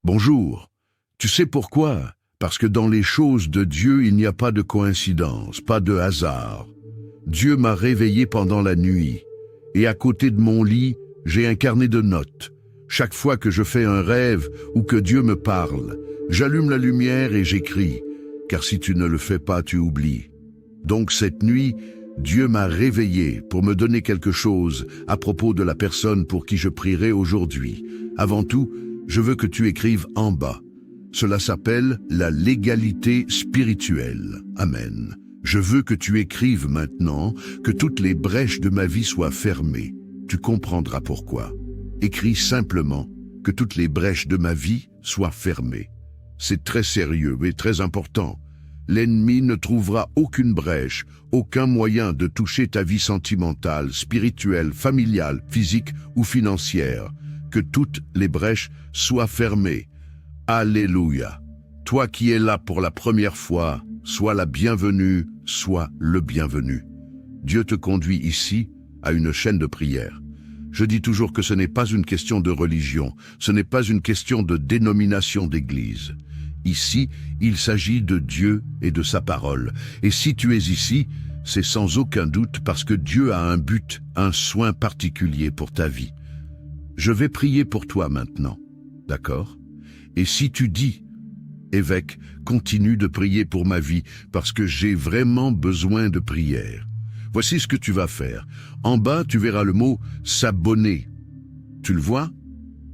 Bonjour. Tu sais pourquoi? Parce que dans les choses de Dieu, il n'y a pas de coïncidence, pas de hasard. Dieu m'a réveillé pendant la nuit, et à côté de mon lit, j'ai un carnet de notes. Chaque fois que je fais un rêve ou que Dieu me parle, j'allume la lumière et j'écris, car si tu ne le fais pas, tu oublies. Donc cette nuit, Dieu m'a réveillé pour me donner quelque chose à propos de la personne pour qui je prierai aujourd'hui. Avant tout, je veux que tu écrives en bas. Cela s'appelle la légalité spirituelle. Amen. Je veux que tu écrives maintenant que toutes les brèches de ma vie soient fermées. Tu comprendras pourquoi. Écris simplement que toutes les brèches de ma vie soient fermées. C'est très sérieux et très important. L'ennemi ne trouvera aucune brèche, aucun moyen de toucher ta vie sentimentale, spirituelle, familiale, physique ou financière. Que toutes les brèches soient fermées. Alléluia. Toi qui es là pour la première fois, sois la bienvenue, sois le bienvenu. Dieu te conduit ici à une chaîne de prière. Je dis toujours que ce n'est pas une question de religion, ce n'est pas une question de dénomination d'église. Ici, il s'agit de Dieu et de sa parole. Et si tu es ici, c'est sans aucun doute parce que Dieu a un but, un soin particulier pour ta vie. Je vais prier pour toi maintenant, d'accord? Et si tu dis, évêque, continue de prier pour ma vie parce que j'ai vraiment besoin de prière. Voici ce que tu vas faire. En bas, tu verras le mot « s'abonner ». Tu le vois?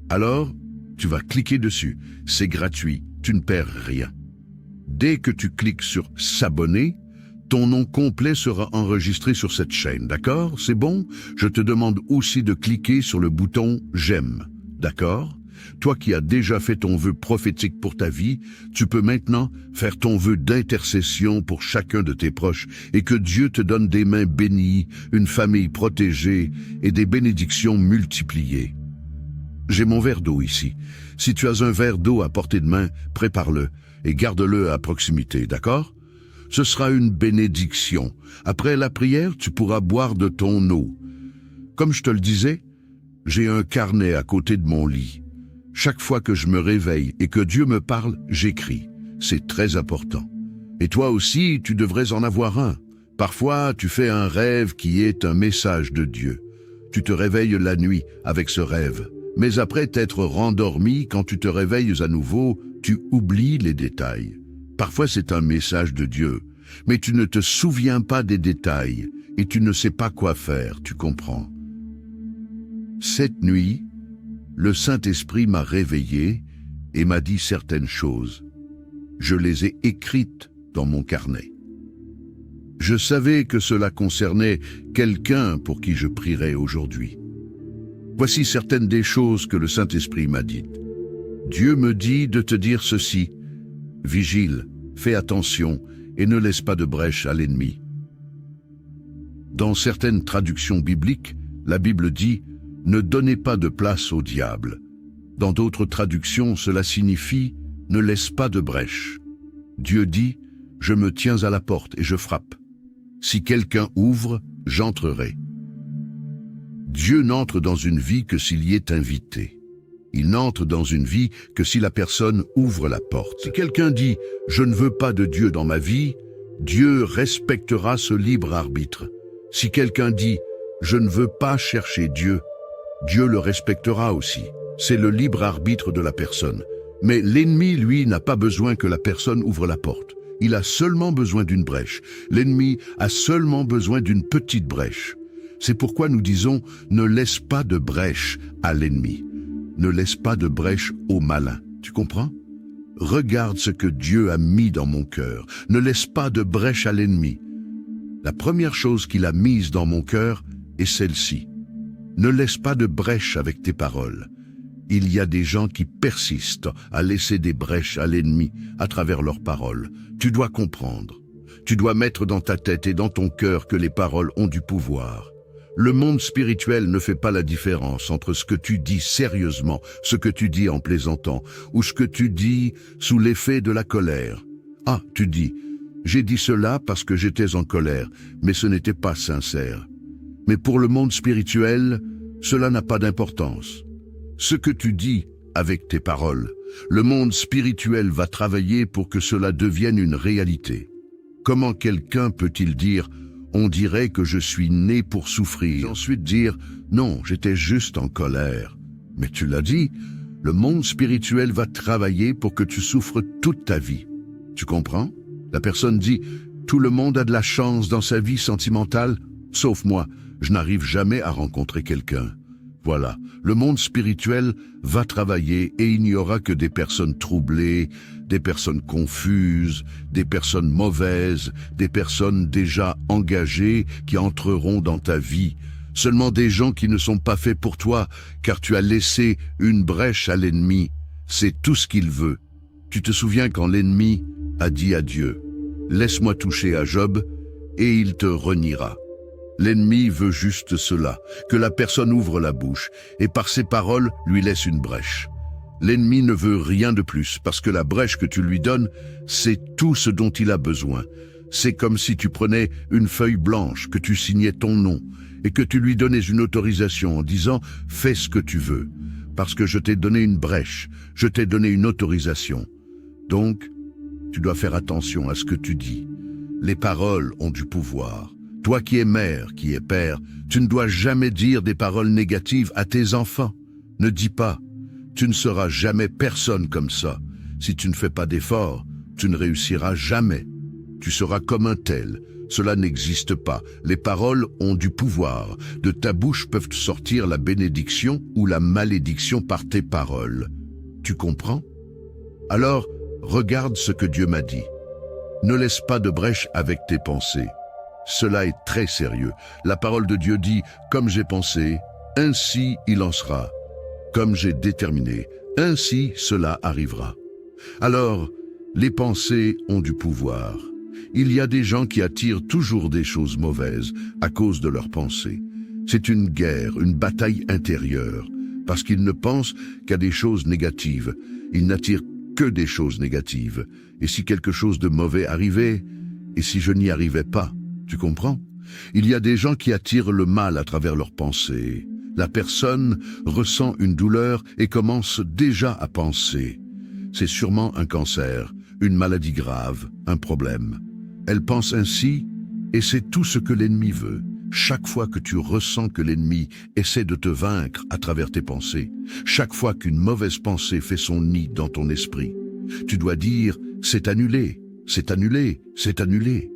Alors, tu vas cliquer dessus. C'est gratuit, tu ne perds rien. Dès que tu cliques sur « s'abonner », ton nom complet sera enregistré sur cette chaîne, d'accord? C'est bon? Je te demande aussi de cliquer sur le bouton « j'aime », d'accord? Toi qui as déjà fait ton vœu prophétique pour ta vie, tu peux maintenant faire ton vœu d'intercession pour chacun de tes proches et que Dieu te donne des mains bénies, une famille protégée et des bénédictions multipliées. J'ai mon verre d'eau ici. Si tu as un verre d'eau à portée de main, prépare-le et garde-le à proximité, d'accord? Ce sera une bénédiction. Après la prière, tu pourras boire de ton eau. Comme je te le disais, j'ai un carnet à côté de mon lit. Chaque fois que je me réveille et que Dieu me parle, j'écris. C'est très important. Et toi aussi, tu devrais en avoir un. Parfois, tu fais un rêve qui est un message de Dieu. Tu te réveilles la nuit avec ce rêve. Mais après t'être rendormi, quand tu te réveilles à nouveau, tu oublies les détails. Parfois, c'est un message de Dieu. Mais tu ne te souviens pas des détails et tu ne sais pas quoi faire, tu comprends. Cette nuit, le Saint-Esprit m'a réveillé et m'a dit certaines choses. Je les ai écrites dans mon carnet. Je savais que cela concernait quelqu'un pour qui je prierais aujourd'hui. Voici certaines des choses que le Saint-Esprit m'a dites. Dieu me dit de te dire ceci. Vigile, fais attention et ne laisse pas de brèche à l'ennemi. Dans certaines traductions bibliques, la Bible dit « Ne donnez pas de place au diable ». Dans d'autres traductions, cela signifie « Ne laisse pas de brèche ». Dieu dit « Je me tiens à la porte et je frappe. Si quelqu'un ouvre, j'entrerai ». Dieu n'entre dans une vie que s'il y est invité. Il n'entre dans une vie que si la personne ouvre la porte. Si quelqu'un dit « Je ne veux pas de Dieu dans ma vie », Dieu respectera ce libre arbitre. Si quelqu'un dit « Je ne veux pas chercher Dieu », Dieu le respectera aussi. C'est le libre arbitre de la personne. Mais l'ennemi, lui, n'a pas besoin que la personne ouvre la porte. Il a seulement besoin d'une brèche. L'ennemi a seulement besoin d'une petite brèche. C'est pourquoi nous disons « Ne laisse pas de brèche à l'ennemi ». Ne laisse pas de brèche au malin. Tu comprends? Regarde ce que Dieu a mis dans mon cœur. Ne laisse pas de brèche à l'ennemi. La première chose qu'il a mise dans mon cœur est celle-ci. Ne laisse pas de brèche avec tes paroles. Il y a des gens qui persistent à laisser des brèches à l'ennemi à travers leurs paroles. Tu dois comprendre. Tu dois mettre dans ta tête et dans ton cœur que les paroles ont du pouvoir. Le monde spirituel ne fait pas la différence entre ce que tu dis sérieusement, ce que tu dis en plaisantant, ou ce que tu dis sous l'effet de la colère. Ah, tu dis, j'ai dit cela parce que j'étais en colère, mais ce n'était pas sincère. Mais pour le monde spirituel, cela n'a pas d'importance. Ce que tu dis avec tes paroles, Le monde spirituel va travailler pour que cela devienne une réalité. Comment quelqu'un peut-il dire « on dirait que je suis né pour souffrir » et ensuite dire « non, j'étais juste en colère ». Mais tu l'as dit, le monde spirituel va travailler pour que tu souffres toute ta vie. Tu comprends? La personne dit « tout le monde a de la chance dans sa vie sentimentale, sauf moi, je n'arrive jamais à rencontrer quelqu'un ». Voilà, le monde spirituel va travailler et il n'y aura que des personnes troublées, des personnes confuses, des personnes mauvaises, des personnes déjà engagées qui entreront dans ta vie. Seulement des gens qui ne sont pas faits pour toi, car tu as laissé une brèche à l'ennemi. C'est tout ce qu'il veut. Tu te souviens quand l'ennemi a dit à Dieu, « Laisse-moi toucher à Job, et il te reniera ». L'ennemi veut juste cela, que la personne ouvre la bouche et par ses paroles lui laisse une brèche. L'ennemi ne veut rien de plus parce que la brèche que tu lui donnes, c'est tout ce dont il a besoin. C'est comme si tu prenais une feuille blanche, que tu signais ton nom et que tu lui donnais une autorisation en disant « fais ce que tu veux ». Parce que je t'ai donné une brèche, je t'ai donné une autorisation. Donc, tu dois faire attention à ce que tu dis. Les paroles ont du pouvoir. Toi qui es mère, qui es père, tu ne dois jamais dire des paroles négatives à tes enfants. Ne dis pas, tu ne seras jamais personne comme ça. Si tu ne fais pas d'efforts, tu ne réussiras jamais. Tu seras comme un tel. Cela n'existe pas. Les paroles ont du pouvoir. De ta bouche peuvent sortir la bénédiction ou la malédiction par tes paroles. Tu comprends? Alors, regarde ce que Dieu m'a dit. Ne laisse pas de brèche avec tes pensées. Cela est très sérieux. La parole de Dieu dit « Comme j'ai pensé, ainsi il en sera. Comme j'ai déterminé, ainsi cela arrivera. » Alors, les pensées ont du pouvoir. Il y a des gens qui attirent toujours des choses mauvaises à cause de leurs pensées. C'est une guerre, une bataille intérieure, parce qu'ils ne pensent qu'à des choses négatives. Ils n'attirent que des choses négatives. Et si quelque chose de mauvais arrivait, et si je n'y arrivais pas, tu comprends? Il y a des gens qui attirent le mal à travers leurs pensées. La personne ressent une douleur et commence déjà à penser. C'est sûrement un cancer, une maladie grave, un problème. Elle pense ainsi et c'est tout ce que l'ennemi veut. Chaque fois que tu ressens que l'ennemi essaie de te vaincre à travers tes pensées, chaque fois qu'une mauvaise pensée fait son nid dans ton esprit, tu dois dire « c'est annulé, c'est annulé, c'est annulé ».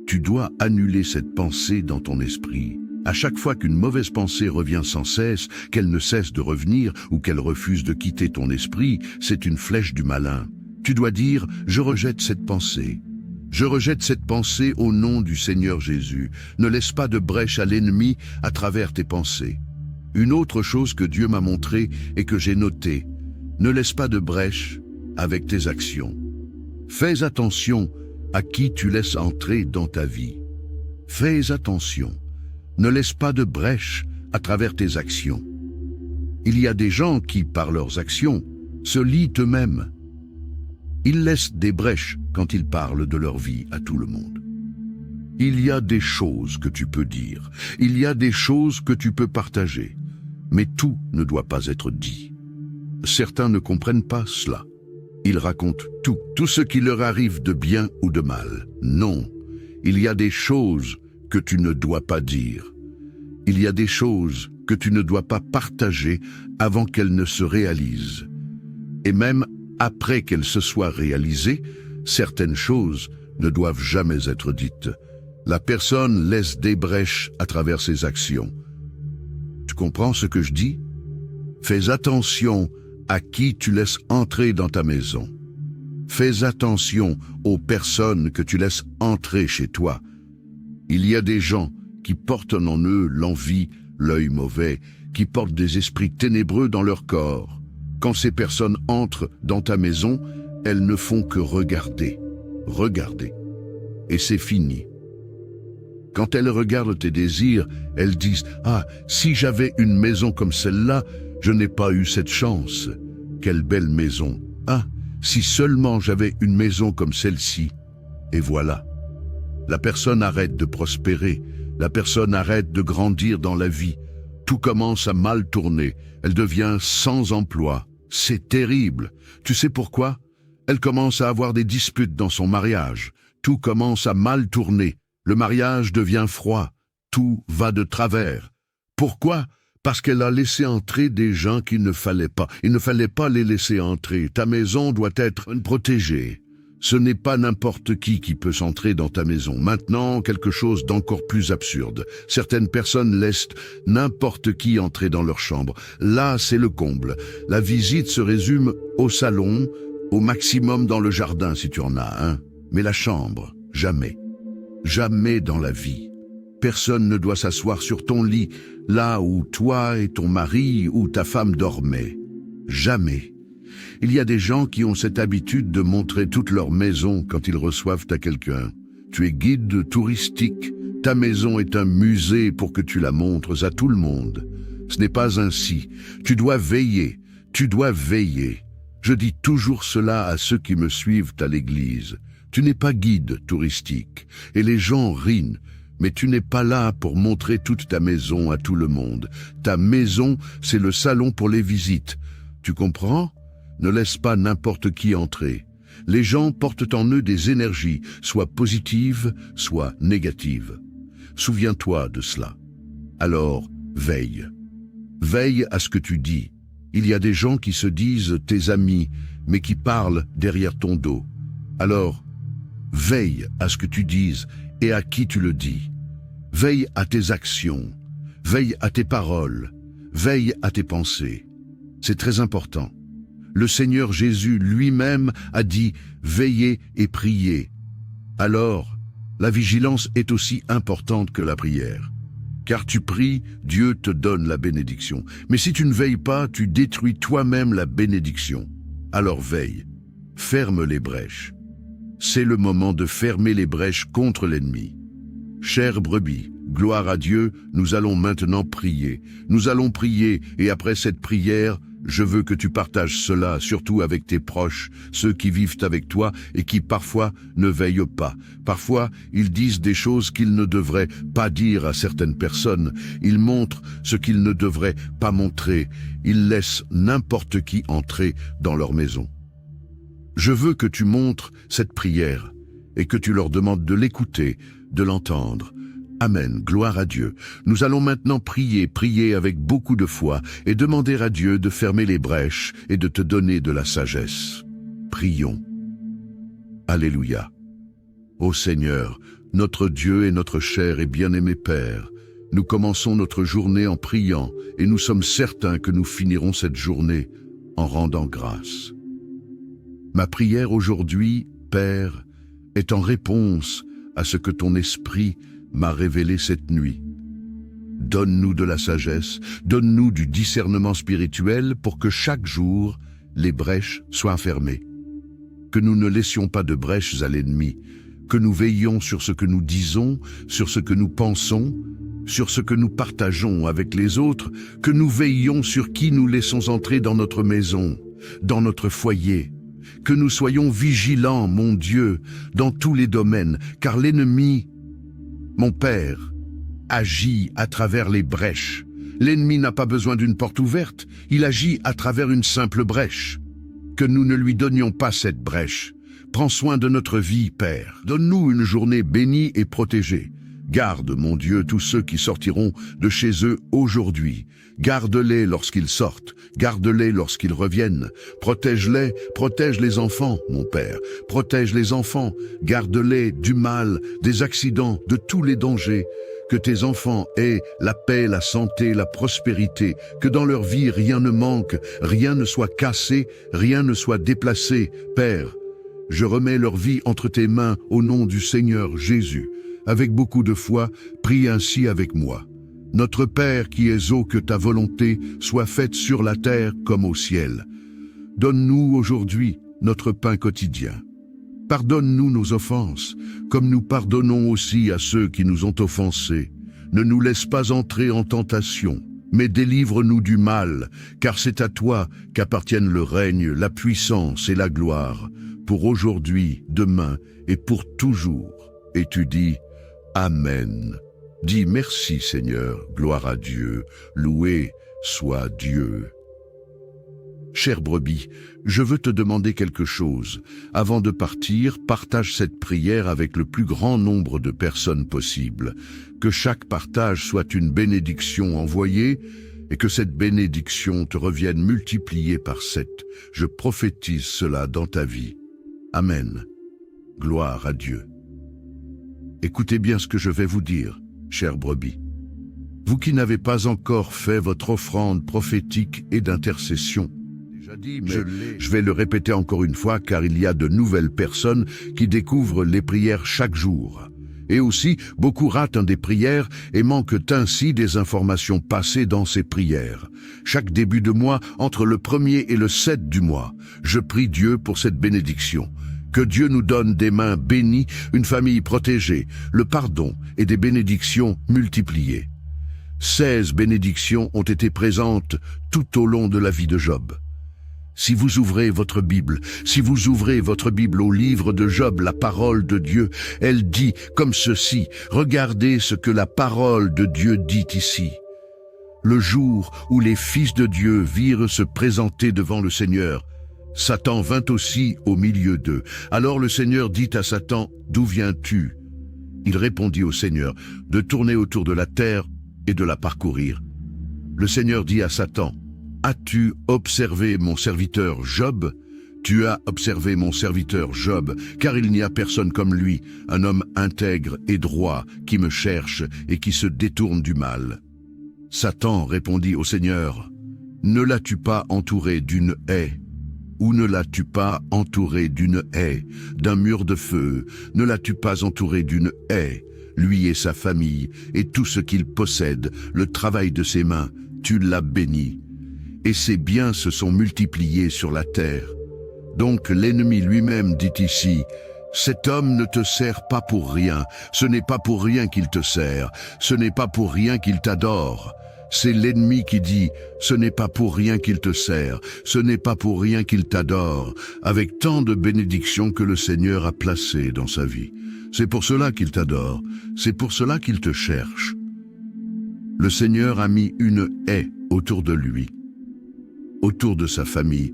Tu dois annuler cette pensée dans ton esprit. À chaque fois qu'une mauvaise pensée revient sans cesse, qu'elle ne cesse de revenir ou qu'elle refuse de quitter ton esprit, c'est une flèche du malin. Tu dois dire « je rejette cette pensée ». Je rejette cette pensée au nom du Seigneur Jésus. Ne laisse pas de brèche à l'ennemi à travers tes pensées. Une autre chose que Dieu m'a montrée et que j'ai notée, ne laisse pas de brèche avec tes actions. Fais attention à qui tu laisses entrer dans ta vie. Fais attention. Ne laisse pas de brèche à travers tes actions. Il y a des gens qui, par leurs actions, se lient eux-mêmes. Ils laissent des brèches quand ils parlent de leur vie à tout le monde. Il y a des choses que tu peux dire, il y a des choses que tu peux partager, mais tout ne doit pas être dit. Certains ne comprennent pas cela. Ils racontent tout ce qui leur arrive de bien ou de mal. Non, il y a des choses que tu ne dois pas dire. Il y a des choses que tu ne dois pas partager avant qu'elles ne se réalisent. Et même après qu'elles se soient réalisées, certaines choses ne doivent jamais être dites. La personne laisse des brèches à travers ses actions. Tu comprends ce que je dis? Fais attention à qui tu laisses entrer dans ta maison. Fais attention aux personnes que tu laisses entrer chez toi. Il y a des gens qui portent en eux l'envie, l'œil mauvais, qui portent des esprits ténébreux dans leur corps. Quand ces personnes entrent dans ta maison, elles ne font que regarder, regarder. Et c'est fini. Quand elles regardent tes désirs, elles disent « Ah, si j'avais une maison comme celle-là, je n'ai pas eu cette chance. Quelle belle maison. Ah, si seulement j'avais une maison comme celle-ci. » Et voilà. La personne arrête de prospérer, la personne arrête de grandir dans la vie. Tout commence à mal tourner, elle devient sans emploi. C'est terrible. Tu sais pourquoi? Elle commence à avoir des disputes dans son mariage. Tout commence à mal tourner. Le mariage devient froid. Tout va de travers. Pourquoi? Parce qu'elle a laissé entrer des gens qu'il ne fallait pas. Il ne fallait pas les laisser entrer. Ta maison doit être protégée. Ce n'est pas n'importe qui peut s'entrer dans ta maison. Maintenant, quelque chose d'encore plus absurde. Certaines personnes laissent n'importe qui entrer dans leur chambre. Là, c'est le comble. La visite se résume au salon, au maximum dans le jardin si tu en as un. Mais la chambre, jamais. Jamais dans la vie. Personne ne doit s'asseoir sur ton lit, là où toi et ton mari ou ta femme dormaient. Jamais. Il y a des gens qui ont cette habitude de montrer toute leur maison quand ils reçoivent à quelqu'un. Tu es guide touristique. Ta maison est un musée pour que tu la montres à tout le monde. Ce n'est pas ainsi. Tu dois veiller. Tu dois veiller. Je dis toujours cela à ceux qui me suivent à l'église. Tu n'es pas guide touristique. Et les gens rient. Mais tu n'es pas là pour montrer toute ta maison à tout le monde. Ta maison, c'est le salon pour les visites. Tu comprends? Ne laisse pas n'importe qui entrer. Les gens portent en eux des énergies, soit positives, soit négatives. Souviens-toi de cela. Alors, veille. Veille à ce que tu dis. Il y a des gens qui se disent tes amis, mais qui parlent derrière ton dos. Alors, veille à ce que tu dises et à qui tu le dis. Veille à tes actions. Veille à tes paroles. Veille à tes pensées. C'est très important. Le Seigneur Jésus lui-même a dit « Veillez et priez ». Alors, la vigilance est aussi importante que la prière. Car tu pries, Dieu te donne la bénédiction. Mais si tu ne veilles pas, tu détruis toi-même la bénédiction. Alors veille, ferme les brèches. C'est le moment de fermer les brèches contre l'ennemi. Chère brebis, gloire à Dieu, nous allons maintenant prier. Nous allons prier et après cette prière, je veux que tu partages cela, surtout avec tes proches, ceux qui vivent avec toi et qui parfois ne veillent pas. Parfois, ils disent des choses qu'ils ne devraient pas dire à certaines personnes. Ils montrent ce qu'ils ne devraient pas montrer. Ils laissent n'importe qui entrer dans leur maison. Je veux que tu montres cette prière et que tu leur demandes de l'écouter, de l'entendre. Amen, gloire à Dieu. Nous allons maintenant prier avec beaucoup de foi et demander à Dieu de fermer les brèches et de te donner de la sagesse. Prions. Alléluia. Ô Seigneur, notre Dieu et notre cher et bien-aimé Père, nous commençons notre journée en priant et nous sommes certains que nous finirons cette journée en rendant grâce. Ma prière aujourd'hui, Père, est en réponse à ce que ton esprit m'a révélé cette nuit. Donne-nous de la sagesse, donne-nous du discernement spirituel pour que chaque jour, les brèches soient fermées. Que nous ne laissions pas de brèches à l'ennemi, que nous veillions sur ce que nous disons, sur ce que nous pensons, sur ce que nous partageons avec les autres, que nous veillions sur qui nous laissons entrer dans notre maison, dans notre foyer, que nous soyons vigilants, mon Dieu, dans tous les domaines, car l'ennemi, mon Père, agit à travers les brèches. L'ennemi n'a pas besoin d'une porte ouverte, il agit à travers une simple brèche. Que nous ne lui donnions pas cette brèche. Prends soin de notre vie, Père. Donne-nous une journée bénie et protégée. Garde, mon Dieu, tous ceux qui sortiront de chez eux aujourd'hui. Garde-les lorsqu'ils sortent, garde-les lorsqu'ils reviennent. Protège-les, protège les enfants, mon Père. Protège les enfants, garde-les du mal, des accidents, de tous les dangers. Que tes enfants aient la paix, la santé, la prospérité, que dans leur vie rien ne manque, rien ne soit cassé, rien ne soit déplacé. Père, je remets leur vie entre tes mains au nom du Seigneur Jésus. Avec beaucoup de foi, prie ainsi avec moi. Notre Père qui es haut, que ta volonté soit faite sur la terre comme au ciel. Donne-nous aujourd'hui notre pain quotidien. Pardonne-nous nos offenses, comme nous pardonnons aussi à ceux qui nous ont offensés. Ne nous laisse pas entrer en tentation, mais délivre-nous du mal, car c'est à toi qu'appartiennent le règne, la puissance et la gloire, pour aujourd'hui, demain et pour toujours. Et tu dis, Amen. Dis merci Seigneur, gloire à Dieu, loué soit Dieu. Chère brebis, je veux te demander quelque chose. Avant de partir, partage cette prière avec le plus grand nombre de personnes possible. Que chaque partage soit une bénédiction envoyée et que cette bénédiction te revienne multipliée par 7. Je prophétise cela dans ta vie. Amen. Gloire à Dieu. Écoutez bien ce que je vais vous dire, chère brebis. Vous qui n'avez pas encore fait votre offrande prophétique et d'intercession, je vais le répéter encore une fois car il y a de nouvelles personnes qui découvrent les prières chaque jour. Et aussi, beaucoup ratent des prières et manquent ainsi des informations passées dans ces prières. Chaque début de mois, entre le 1er et le 7 du mois, je prie Dieu pour cette bénédiction. Que Dieu nous donne des mains bénies, une famille protégée, le pardon et des bénédictions multipliées. 16 bénédictions ont été présentes tout au long de la vie de Job. Si vous ouvrez votre Bible au livre de Job, la parole de Dieu, elle dit comme ceci, regardez ce que la parole de Dieu dit ici. Le jour où les fils de Dieu virent se présenter devant le Seigneur, Satan vint aussi au milieu d'eux. Alors le Seigneur dit à Satan, d'où viens-tu? Il répondit au Seigneur, de tourner autour de la terre et de la parcourir. Le Seigneur dit à Satan, as-tu observé mon serviteur Job? Tu as observé mon serviteur Job, car il n'y a personne comme lui, un homme intègre et droit, qui me cherche et qui se détourne du mal. Satan répondit au Seigneur, ne l'as-tu pas entouré d'une haie? Ou ne l'as-tu pas entouré d'une haie, d'un mur de feu? Ne l'as-tu pas entouré d'une haie? Lui et sa famille, et tout ce qu'il possède, le travail de ses mains, tu l'as béni. Et ses biens se sont multipliés sur la terre. Donc l'ennemi lui-même dit ici, cet homme ne te sert pas pour rien, ce n'est pas pour rien qu'il te sert, ce n'est pas pour rien qu'il t'adore. C'est l'ennemi qui dit, ce n'est pas pour rien qu'il te sert, ce n'est pas pour rien qu'il t'adore, avec tant de bénédictions que le Seigneur a placées dans sa vie. C'est pour cela qu'il t'adore, c'est pour cela qu'il te cherche. Le Seigneur a mis une haie autour de lui, autour de sa famille,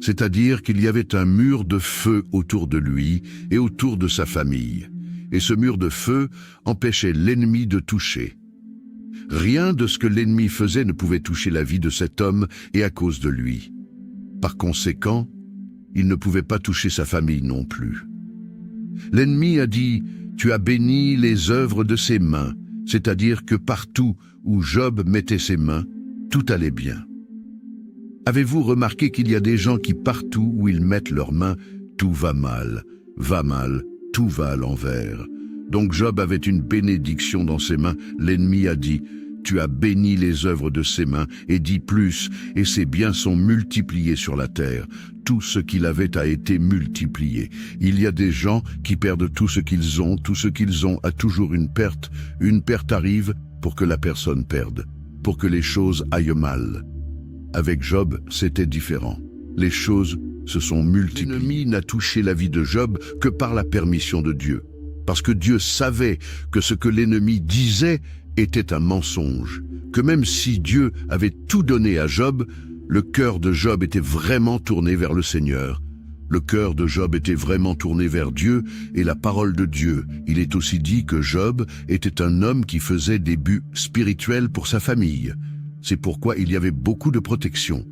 c'est-à-dire qu'il y avait un mur de feu autour de lui et autour de sa famille. Et ce mur de feu empêchait l'ennemi de toucher. Rien de ce que l'ennemi faisait ne pouvait toucher la vie de cet homme et à cause de lui. Par conséquent, il ne pouvait pas toucher sa famille non plus. L'ennemi a dit, tu as béni les œuvres de ses mains, c'est-à-dire que partout où Job mettait ses mains, tout allait bien. Avez-vous remarqué qu'il y a des gens qui partout où ils mettent leurs mains, tout va mal, tout va à l'envers. Donc Job avait une bénédiction dans ses mains. L'ennemi a dit, tu as béni les œuvres de ses mains, et dit plus, et ses biens sont multipliés sur la terre. Tout ce qu'il avait a été multiplié. Il y a des gens qui perdent tout ce qu'ils ont a toujours une perte. Une perte arrive pour que la personne perde, pour que les choses aillent mal. Avec Job, c'était différent. Les choses se sont multipliées. L'ennemi n'a touché la vie de Job que par la permission de Dieu. Parce que Dieu savait que ce que l'ennemi disait était un mensonge. Que même si Dieu avait tout donné à Job, le cœur de Job était vraiment tourné vers le Seigneur. Le cœur de Job était vraiment tourné vers Dieu et la parole de Dieu. Il est aussi dit que Job était un homme qui faisait des buts spirituels pour sa famille. C'est pourquoi il y avait beaucoup de protection.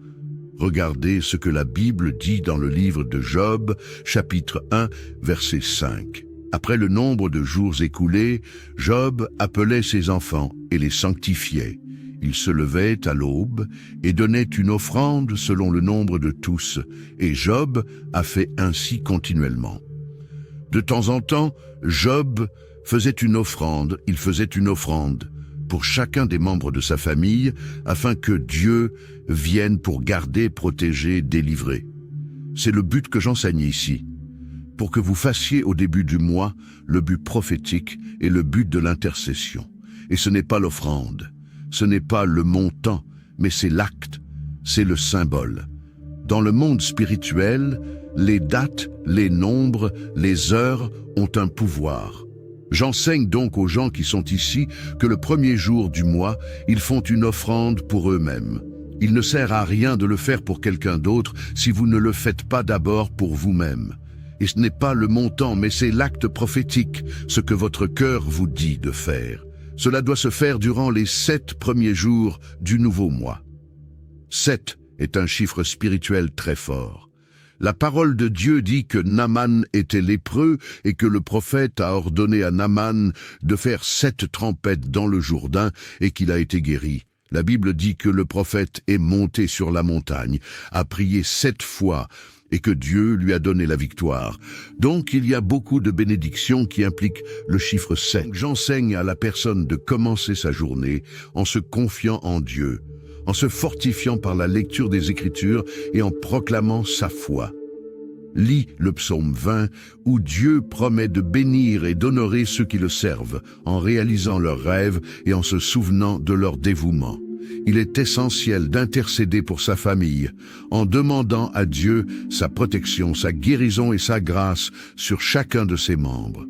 Regardez ce que la Bible dit dans le livre de Job, chapitre 1, verset 5. Après le nombre de jours écoulés, Job appelait ses enfants et les sanctifiait. Il se levait à l'aube et donnait une offrande selon le nombre de tous, et Job a fait ainsi continuellement. De temps en temps, Job faisait une offrande, pour chacun des membres de sa famille, afin que Dieu vienne pour garder, protéger, délivrer. C'est le but que j'enseigne ici, pour que vous fassiez au début du mois le but prophétique et le but de l'intercession. Et ce n'est pas l'offrande, ce n'est pas le montant, mais c'est l'acte, c'est le symbole. Dans le monde spirituel, les dates, les nombres, les heures ont un pouvoir. J'enseigne donc aux gens qui sont ici que le premier jour du mois, ils font une offrande pour eux-mêmes. Il ne sert à rien de le faire pour quelqu'un d'autre si vous ne le faites pas d'abord pour vous-même. Et ce n'est pas le montant, mais c'est l'acte prophétique, ce que votre cœur vous dit de faire. Cela doit se faire durant les 7 premiers jours du nouveau mois. 7 est un chiffre spirituel très fort. La parole de Dieu dit que Naaman était lépreux et que le prophète a ordonné à Naaman de faire 7 trempettes dans le Jourdain et qu'il a été guéri. La Bible dit que le prophète est monté sur la montagne, a prié 7 fois et que Dieu lui a donné la victoire. Donc il y a beaucoup de bénédictions qui impliquent le chiffre 7. J'enseigne à la personne de commencer sa journée en se confiant en Dieu, en se fortifiant par la lecture des Écritures et en proclamant sa foi. Lis le psaume 20 où Dieu promet de bénir et d'honorer ceux qui le servent en réalisant leurs rêves et en se souvenant de leur dévouement. Il est essentiel d'intercéder pour sa famille en demandant à Dieu sa protection, sa guérison et sa grâce sur chacun de ses membres.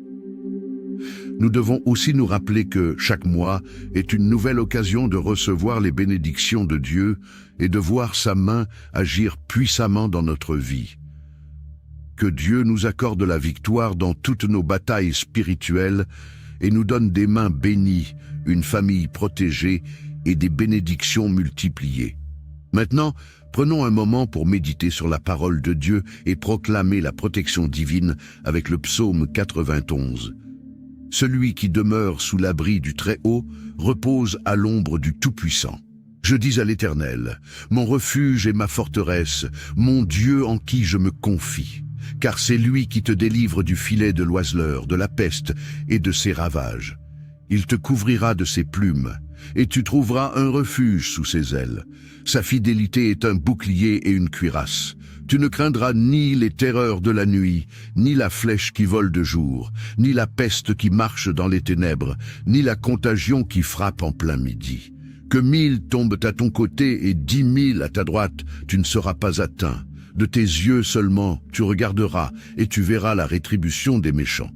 Nous devons aussi nous rappeler que chaque mois est une nouvelle occasion de recevoir les bénédictions de Dieu et de voir sa main agir puissamment dans notre vie. Que Dieu nous accorde la victoire dans toutes nos batailles spirituelles et nous donne des mains bénies, une famille protégée et des bénédictions multipliées. Maintenant, prenons un moment pour méditer sur la parole de Dieu et proclamer la protection divine avec le psaume 91. Celui qui demeure sous l'abri du Très-Haut repose à l'ombre du Tout-Puissant. Je dis à l'Éternel, mon refuge et ma forteresse, mon Dieu en qui je me confie. Car c'est lui qui te délivre du filet de l'oiseleur, de la peste et de ses ravages. Il te couvrira de ses plumes, et tu trouveras un refuge sous ses ailes. Sa fidélité est un bouclier et une cuirasse. Tu ne craindras ni les terreurs de la nuit, ni la flèche qui vole de jour, ni la peste qui marche dans les ténèbres, ni la contagion qui frappe en plein midi. Que 1000 tombent à ton côté et 10 000 à ta droite, tu ne seras pas atteint. De tes yeux seulement, tu regarderas et tu verras la rétribution des méchants.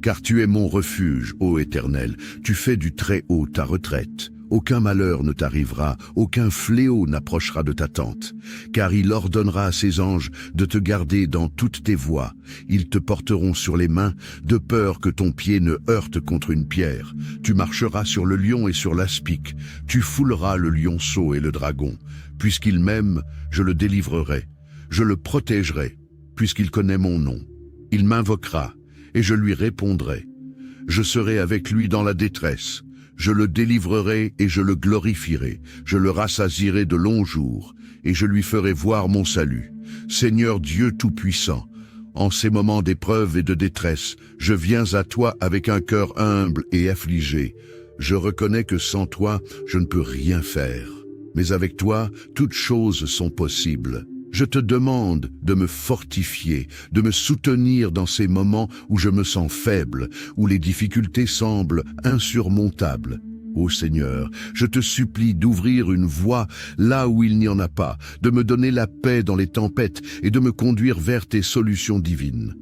Car tu es mon refuge, ô Éternel, tu fais du Très-Haut ta retraite. Aucun malheur ne t'arrivera, aucun fléau n'approchera de ta tente. Car il ordonnera à ses anges de te garder dans toutes tes voies. Ils te porteront sur les mains, de peur que ton pied ne heurte contre une pierre. Tu marcheras sur le lion et sur l'aspic. Tu fouleras le lionceau et le dragon. Puisqu'il m'aime, je le délivrerai. Je le protégerai, puisqu'il connaît mon nom. Il m'invoquera, et je lui répondrai. Je serai avec lui dans la détresse. Je le délivrerai et je le glorifierai. Je le rassasierai de longs jours, et je lui ferai voir mon salut. Seigneur Dieu Tout-Puissant, en ces moments d'épreuve et de détresse, je viens à toi avec un cœur humble et affligé. Je reconnais que sans toi, je ne peux rien faire. Mais avec toi, toutes choses sont possibles. Je te demande de me fortifier, de me soutenir dans ces moments où je me sens faible, où les difficultés semblent insurmontables. Ô Seigneur, je te supplie d'ouvrir une voie là où il n'y en a pas, de me donner la paix dans les tempêtes et de me conduire vers tes solutions divines.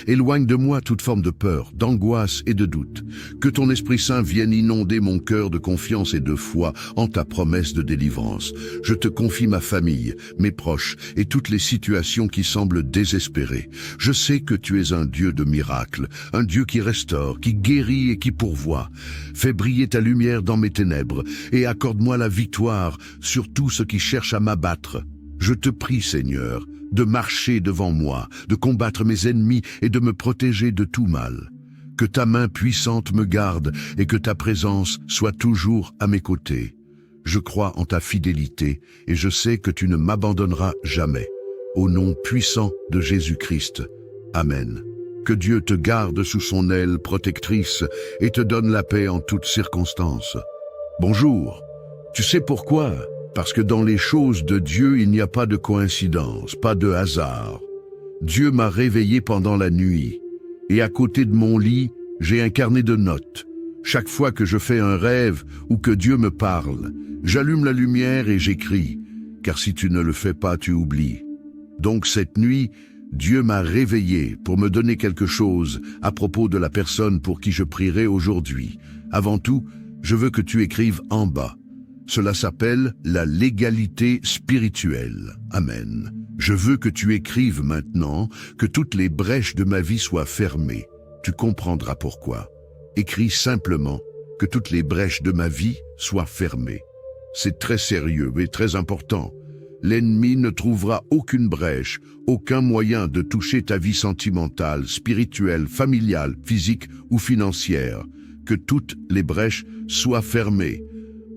Éloigne de moi toute forme de peur, d'angoisse et de doute. Que ton Esprit Saint vienne inonder mon cœur de confiance et de foi en ta promesse de délivrance. Je te confie ma famille, mes proches et toutes les situations qui semblent désespérées. Je sais que tu es un Dieu de miracles, un Dieu qui restaure, qui guérit et qui pourvoit. Fais briller ta lumière dans mes ténèbres et accorde-moi la victoire sur tout ce qui cherche à m'abattre. Je te prie, Seigneur, de marcher devant moi, de combattre mes ennemis et de me protéger de tout mal. Que ta main puissante me garde et que ta présence soit toujours à mes côtés. Je crois en ta fidélité et je sais que tu ne m'abandonneras jamais. Au nom puissant de Jésus-Christ. Amen. Que Dieu te garde sous son aile protectrice et te donne la paix en toutes circonstances. Bonjour. Tu sais pourquoi ? Parce que dans les choses de Dieu, il n'y a pas de coïncidence, pas de hasard. Dieu m'a réveillé pendant la nuit, et à côté de mon lit, j'ai un carnet de notes. Chaque fois que je fais un rêve ou que Dieu me parle, j'allume la lumière et j'écris, car si tu ne le fais pas, tu oublies. Donc cette nuit, Dieu m'a réveillé pour me donner quelque chose à propos de la personne pour qui je prierai aujourd'hui. Avant tout, je veux que tu écrives en bas. Cela s'appelle la légalité spirituelle. Amen. Je veux que tu écrives maintenant que toutes les brèches de ma vie soient fermées. Tu comprendras pourquoi. Écris simplement que toutes les brèches de ma vie soient fermées. C'est très sérieux et très important. L'ennemi ne trouvera aucune brèche, aucun moyen de toucher ta vie sentimentale, spirituelle, familiale, physique ou financière. Que toutes les brèches soient fermées.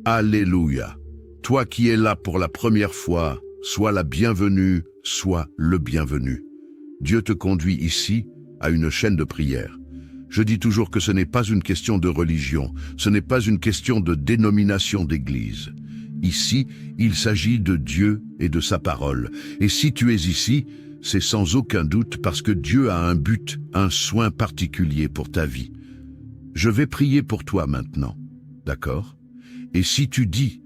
Alléluia. Toi qui es là pour la première fois, sois la bienvenue, sois le bienvenu. Dieu te conduit ici à une chaîne de prière. Je dis toujours que ce n'est pas une question de religion, ce n'est pas une question de dénomination d'église. Ici, il s'agit de Dieu et de sa parole. Et si tu es ici, c'est sans aucun doute parce que Dieu a un but, un soin particulier pour ta vie. Je vais prier pour toi maintenant, d'accord? Et si tu dis,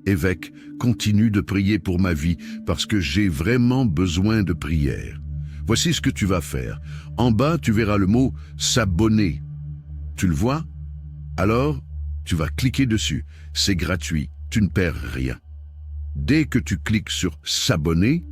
évêque, continue de prier pour ma vie parce que j'ai vraiment besoin de prière. Voici ce que tu vas faire. En bas, tu verras le mot « s'abonner ». Tu le vois? Alors, tu vas cliquer dessus. C'est gratuit, tu ne perds rien. Dès que tu cliques sur « s'abonner »,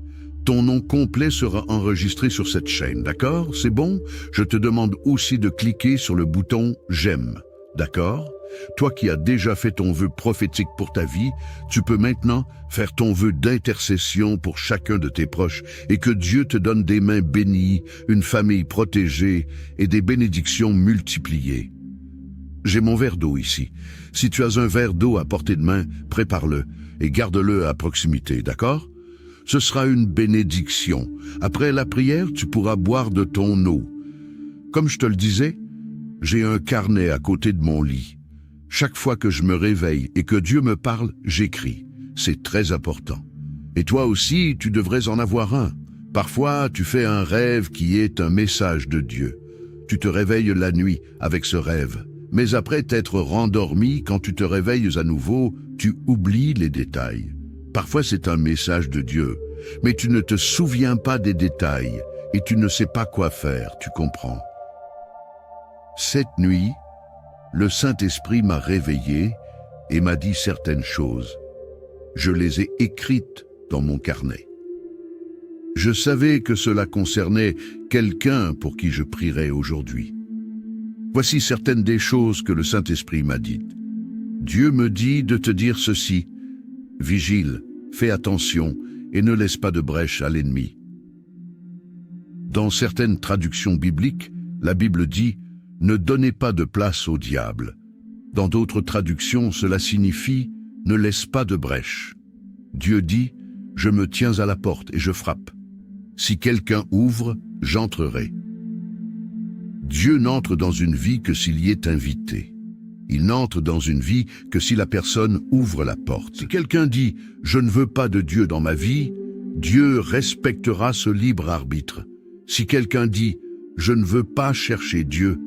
ton nom complet sera enregistré sur cette chaîne, d'accord? C'est bon? Je te demande aussi de cliquer sur le bouton « j'aime », d'accord? Toi qui as déjà fait ton vœu prophétique pour ta vie, tu peux maintenant faire ton vœu d'intercession pour chacun de tes proches et que Dieu te donne des mains bénies, une famille protégée et des bénédictions multipliées. J'ai mon verre d'eau ici. Si tu as un verre d'eau à portée de main, prépare-le et garde-le à proximité, d'accord? Ce sera une bénédiction. Après la prière, tu pourras boire de ton eau. Comme je te le disais, j'ai un carnet à côté de mon lit. Chaque fois que je me réveille et que Dieu me parle, j'écris. C'est très important. Et toi aussi, tu devrais en avoir un. Parfois, tu fais un rêve qui est un message de Dieu. Tu te réveilles la nuit avec ce rêve. Mais après t'être rendormi, quand tu te réveilles à nouveau, tu oublies les détails. Parfois, c'est un message de Dieu, mais tu ne te souviens pas des détails et tu ne sais pas quoi faire, tu comprends. Cette nuit, le Saint-Esprit m'a réveillé et m'a dit certaines choses. Je les ai écrites dans mon carnet. Je savais que cela concernait quelqu'un pour qui je prierais aujourd'hui. Voici certaines des choses que le Saint-Esprit m'a dites. Dieu me dit de te dire ceci. Vigile, fais attention et ne laisse pas de brèche à l'ennemi. Dans certaines traductions bibliques, la Bible dit « Ne donnez pas de place au diable ». Dans d'autres traductions, cela signifie « Ne laisse pas de brèche ». Dieu dit « Je me tiens à la porte et je frappe. Si quelqu'un ouvre, j'entrerai ». Dieu n'entre dans une vie que s'il y est invité. Il n'entre dans une vie que si la personne ouvre la porte. Si quelqu'un dit « Je ne veux pas de Dieu dans ma vie », Dieu respectera ce libre arbitre. Si quelqu'un dit « Je ne veux pas chercher Dieu »,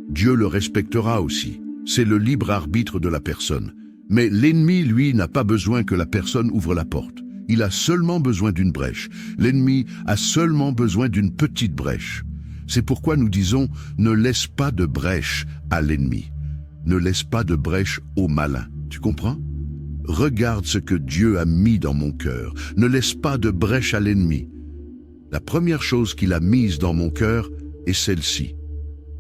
Dieu le respectera aussi. C'est le libre arbitre de la personne. Mais l'ennemi, lui, n'a pas besoin que la personne ouvre la porte. Il a seulement besoin d'une brèche. L'ennemi a seulement besoin d'une petite brèche. C'est pourquoi nous disons « Ne laisse pas de brèche à l'ennemi. Ne laisse pas de brèche au malin. » Tu comprends? Regarde ce que Dieu a mis dans mon cœur. Ne laisse pas de brèche à l'ennemi. La première chose qu'il a mise dans mon cœur est celle-ci.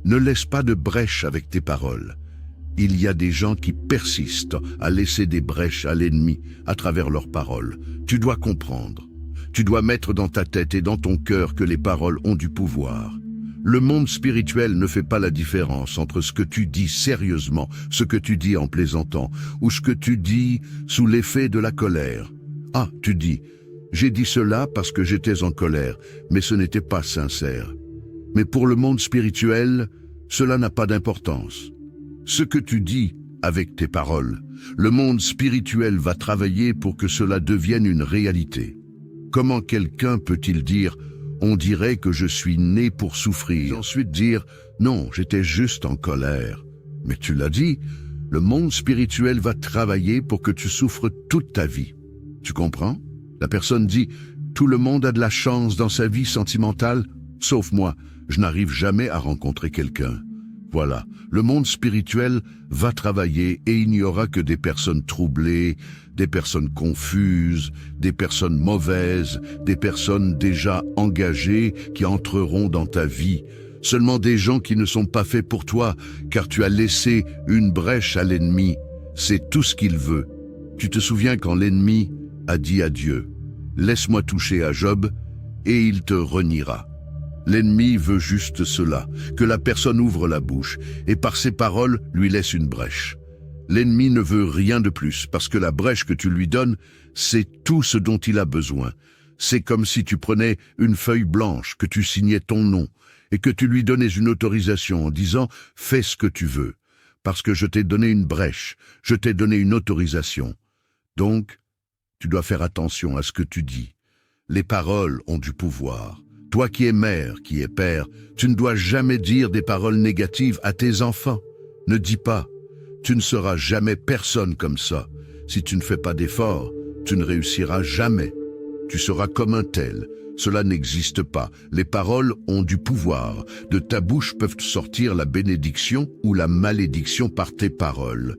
Ne laisse pas de brèche avec tes paroles. Il y a des gens qui persistent à laisser des brèches à l'ennemi à travers leurs paroles. Tu dois comprendre. Tu dois mettre dans ta tête et dans ton cœur que les paroles ont du pouvoir. Le monde spirituel ne fait pas la différence entre ce que tu dis sérieusement, ce que tu dis en plaisantant, ou ce que tu dis sous l'effet de la colère. Ah, tu dis, j'ai dit cela parce que j'étais en colère, mais ce n'était pas sincère. Mais pour le monde spirituel, cela n'a pas d'importance. Ce que tu dis avec tes paroles, le monde spirituel va travailler pour que cela devienne une réalité. Comment quelqu'un peut-il dire « On dirait que je suis né pour souffrir » et ensuite dire « Non, j'étais juste en colère ». Mais tu l'as dit, le monde spirituel va travailler pour que tu souffres toute ta vie. Tu comprends? La personne dit « Tout le monde a de la chance dans sa vie sentimentale, sauf moi, je n'arrive jamais à rencontrer quelqu'un ». Voilà, le monde spirituel va travailler et il n'y aura que des personnes troublées, des personnes confuses, des personnes mauvaises, des personnes déjà engagées qui entreront dans ta vie. Seulement des gens qui ne sont pas faits pour toi, car tu as laissé une brèche à l'ennemi. C'est tout ce qu'il veut. Tu te souviens quand l'ennemi a dit à Dieu, « Laisse-moi toucher à Job, et il te reniera. » L'ennemi veut juste cela, que la personne ouvre la bouche, et par ses paroles lui laisse une brèche. L'ennemi ne veut rien de plus, parce que la brèche que tu lui donnes, c'est tout ce dont il a besoin. C'est comme si tu prenais une feuille blanche, que tu signais ton nom, et que tu lui donnais une autorisation en disant « Fais ce que tu veux », parce que je t'ai donné une brèche, je t'ai donné une autorisation. Donc, tu dois faire attention à ce que tu dis. Les paroles ont du pouvoir. Toi qui es mère, qui es père, tu ne dois jamais dire des paroles négatives à tes enfants. Ne dis pas, tu ne seras jamais personne comme ça. Si tu ne fais pas d'efforts, tu ne réussiras jamais. Tu seras comme un tel. Cela n'existe pas. Les paroles ont du pouvoir. De ta bouche peuvent sortir la bénédiction ou la malédiction par tes paroles.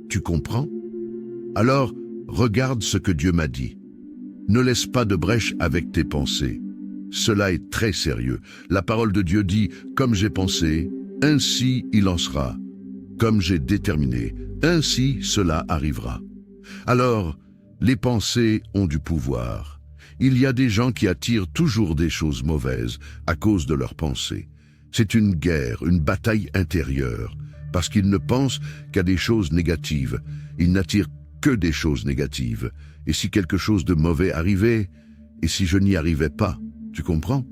Tu comprends? Alors, regarde ce que Dieu m'a dit. Ne laisse pas de brèche avec tes pensées. Cela est très sérieux. La parole de Dieu dit « Comme j'ai pensé, ainsi il en sera. Comme j'ai déterminé, ainsi cela arrivera. » Alors, les pensées ont du pouvoir. Il y a des gens qui attirent toujours des choses mauvaises à cause de leurs pensées. C'est une guerre, une bataille intérieure, parce qu'ils ne pensent qu'à des choses négatives. Ils n'attirent que des choses négatives. Et si quelque chose de mauvais arrivait, et si je n'y arrivais pas, tu comprends?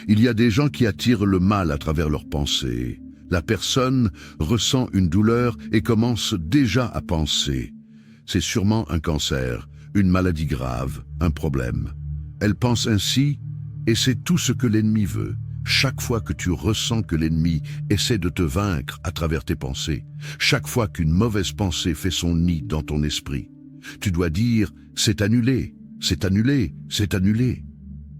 Il y a des gens qui attirent le mal à travers leurs pensées. La personne ressent une douleur et commence déjà à penser. C'est sûrement un cancer, une maladie grave, un problème. Elle pense ainsi, et c'est tout ce que l'ennemi veut. Chaque fois que tu ressens que l'ennemi essaie de te vaincre à travers tes pensées, chaque fois qu'une mauvaise pensée fait son nid dans ton esprit, tu dois dire « c'est annulé, c'est annulé, c'est annulé ».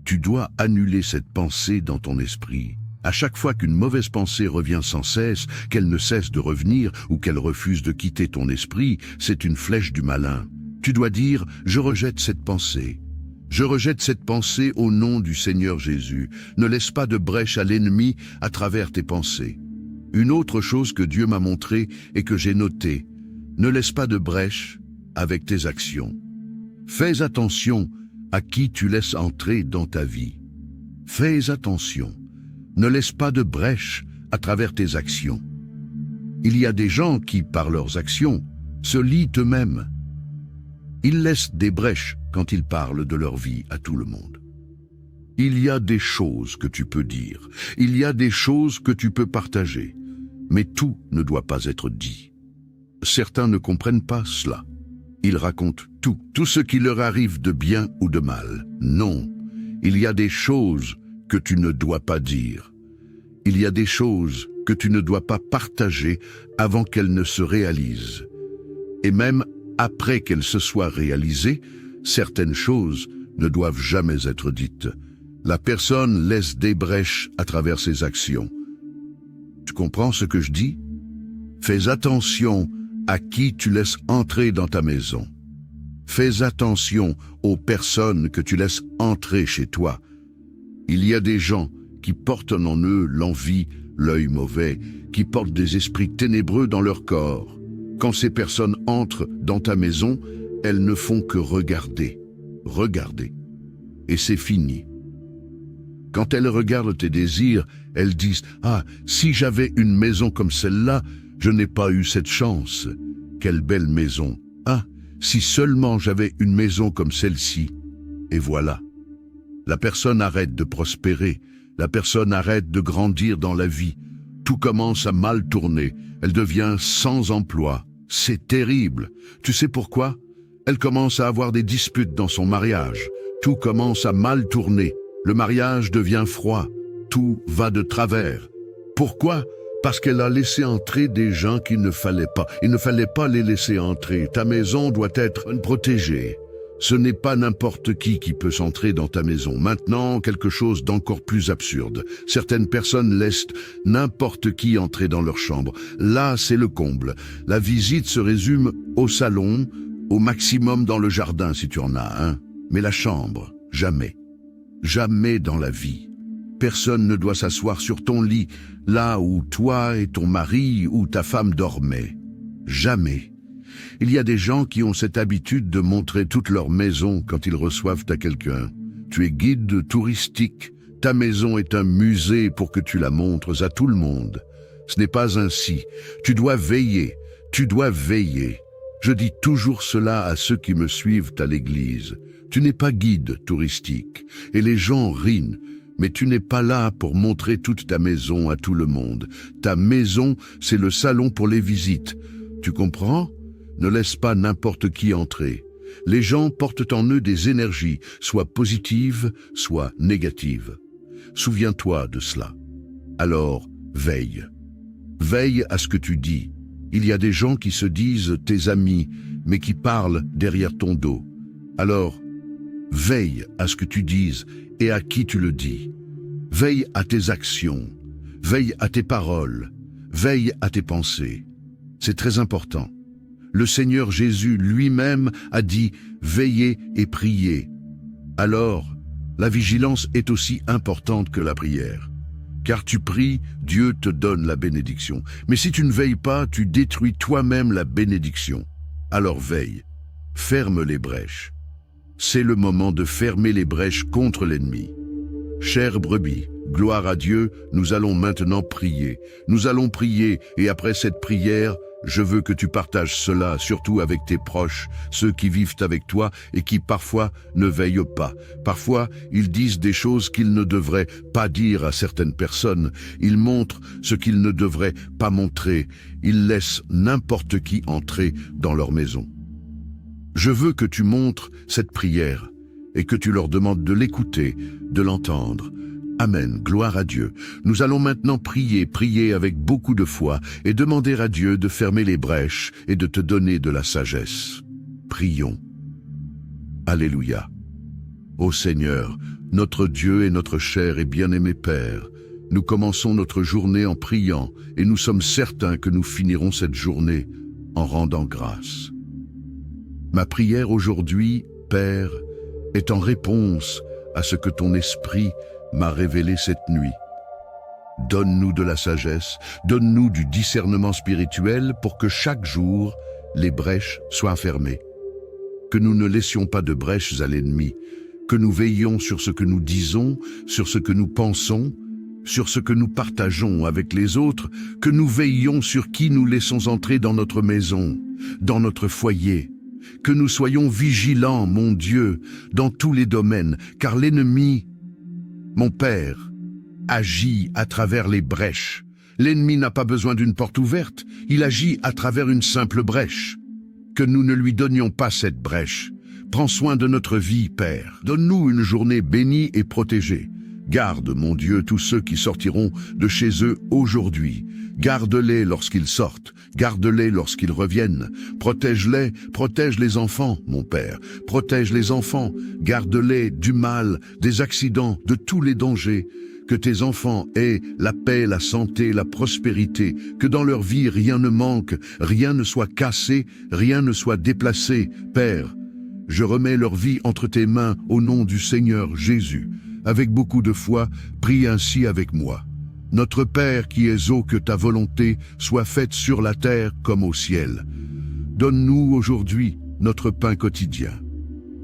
Tu dois annuler cette pensée dans ton esprit. À chaque fois qu'une mauvaise pensée revient sans cesse, qu'elle ne cesse de revenir ou qu'elle refuse de quitter ton esprit, c'est une flèche du malin. Tu dois dire « je rejette cette pensée ». Je rejette cette pensée au nom du Seigneur Jésus. Ne laisse pas de brèche à l'ennemi à travers tes pensées. Une autre chose que Dieu m'a montrée et que j'ai notée, ne laisse pas de brèche avec tes actions. Fais attention à qui tu laisses entrer dans ta vie. Fais attention. Ne laisse pas de brèche à travers tes actions. Il y a des gens qui, par leurs actions, se lient eux-mêmes. Ils laissent des brèches quand ils parlent de leur vie à tout le monde. Il y a des choses que tu peux dire, il y a des choses que tu peux partager, mais tout ne doit pas être dit. Certains ne comprennent pas cela. Ils racontent tout ce qui leur arrive de bien ou de mal. Non, il y a des choses que tu ne dois pas dire. Il y a des choses que tu ne dois pas partager avant qu'elles ne se réalisent. Et même après qu'elles se soient réalisées, certaines choses ne doivent jamais être dites. La personne laisse des brèches à travers ses actions. Tu comprends ce que je dis? Fais attention à qui tu laisses entrer dans ta maison. Fais attention aux personnes que tu laisses entrer chez toi. Il y a des gens qui portent en eux l'envie, l'œil mauvais, qui portent des esprits ténébreux dans leur corps. Quand ces personnes entrent dans ta maison, elles ne font que regarder, regarder. Et c'est fini. Quand elles regardent tes désirs, elles disent « Ah, si j'avais une maison comme celle-là, je n'ai pas eu cette chance. Quelle belle maison. Ah, si seulement j'avais une maison comme celle-ci. » Et voilà. La personne arrête de prospérer. La personne arrête de grandir dans la vie. Tout commence à mal tourner. Elle devient sans emploi. C'est terrible. Tu sais pourquoi? Elle commence à avoir des disputes dans son mariage. Tout commence à mal tourner. Le mariage devient froid. Tout va de travers. Pourquoi? Parce qu'elle a laissé entrer des gens qu'il ne fallait pas. Il ne fallait pas les laisser entrer. Ta maison doit être protégée. Ce n'est pas n'importe qui peut s'entrer dans ta maison. Maintenant, quelque chose d'encore plus absurde. Certaines personnes laissent n'importe qui entrer dans leur chambre. Là, c'est le comble. La visite se résume au salon, au maximum dans le jardin si tu en as un. Mais la chambre, jamais. Jamais dans la vie. Personne ne doit s'asseoir sur ton lit, là où toi et ton mari ou ta femme dormaient. Jamais. Il y a des gens qui ont cette habitude de montrer toute leur maison quand ils reçoivent à quelqu'un. Tu es guide touristique, ta maison est un musée pour que tu la montres à tout le monde. Ce n'est pas ainsi. Tu dois veiller, tu dois veiller. Je dis toujours cela à ceux qui me suivent à l'église. Tu n'es pas guide touristique, et les gens rient, mais tu n'es pas là pour montrer toute ta maison à tout le monde. Ta maison, c'est le salon pour les visites. Tu comprends ? Ne laisse pas n'importe qui entrer. Les gens portent en eux des énergies, soit positives, soit négatives. Souviens-toi de cela. Alors, veille. Veille à ce que tu dis. Il y a des gens qui se disent tes amis, mais qui parlent derrière ton dos. Alors, veille à ce que tu dises et à qui tu le dis. Veille à tes actions. Veille à tes paroles. Veille à tes pensées. C'est très important. Le Seigneur Jésus lui-même a dit « Veillez et priez ». Alors, la vigilance est aussi importante que la prière. Car tu pries, Dieu te donne la bénédiction. Mais si tu ne veilles pas, tu détruis toi-même la bénédiction. Alors veille, ferme les brèches. C'est le moment de fermer les brèches contre l'ennemi. Chère brebis, gloire à Dieu, nous allons maintenant prier. Nous allons prier et après cette prière, je veux que tu partages cela, surtout avec tes proches, ceux qui vivent avec toi et qui parfois ne veillent pas. Parfois, ils disent des choses qu'ils ne devraient pas dire à certaines personnes. Ils montrent ce qu'ils ne devraient pas montrer. Ils laissent n'importe qui entrer dans leur maison. Je veux que tu montres cette prière et que tu leur demandes de l'écouter, de l'entendre. Amen, gloire à Dieu. Nous allons maintenant prier avec beaucoup de foi et demander à Dieu de fermer les brèches et de te donner de la sagesse. Prions. Alléluia. Ô Seigneur, notre Dieu et notre cher et bien-aimé Père, nous commençons notre journée en priant et nous sommes certains que nous finirons cette journée en rendant grâce. Ma prière aujourd'hui, Père, est en réponse à ce que ton esprit m'a révélé cette nuit. Donne-nous de la sagesse, donne-nous du discernement spirituel pour que chaque jour, les brèches soient fermées. Que nous ne laissions pas de brèches à l'ennemi, que nous veillions sur ce que nous disons, sur ce que nous pensons, sur ce que nous partageons avec les autres, que nous veillions sur qui nous laissons entrer dans notre maison, dans notre foyer, que nous soyons vigilants, mon Dieu, dans tous les domaines, car l'ennemi, mon Père, agit à travers les brèches. L'ennemi n'a pas besoin d'une porte ouverte, il agit à travers une simple brèche. Que nous ne lui donnions pas cette brèche. Prends soin de notre vie, Père. Donne-nous une journée bénie et protégée. Garde, mon Dieu, tous ceux qui sortiront de chez eux aujourd'hui. Garde-les lorsqu'ils sortent, garde-les lorsqu'ils reviennent. Protège-les, protège les enfants, mon Père. Protège les enfants, garde-les du mal, des accidents, de tous les dangers. Que tes enfants aient la paix, la santé, la prospérité, que dans leur vie rien ne manque, rien ne soit cassé, rien ne soit déplacé. Père, je remets leur vie entre tes mains au nom du Seigneur Jésus. Avec beaucoup de foi, prie ainsi avec moi. Notre Père qui es haut, que ta volonté soit faite sur la terre comme au ciel. Donne-nous aujourd'hui notre pain quotidien.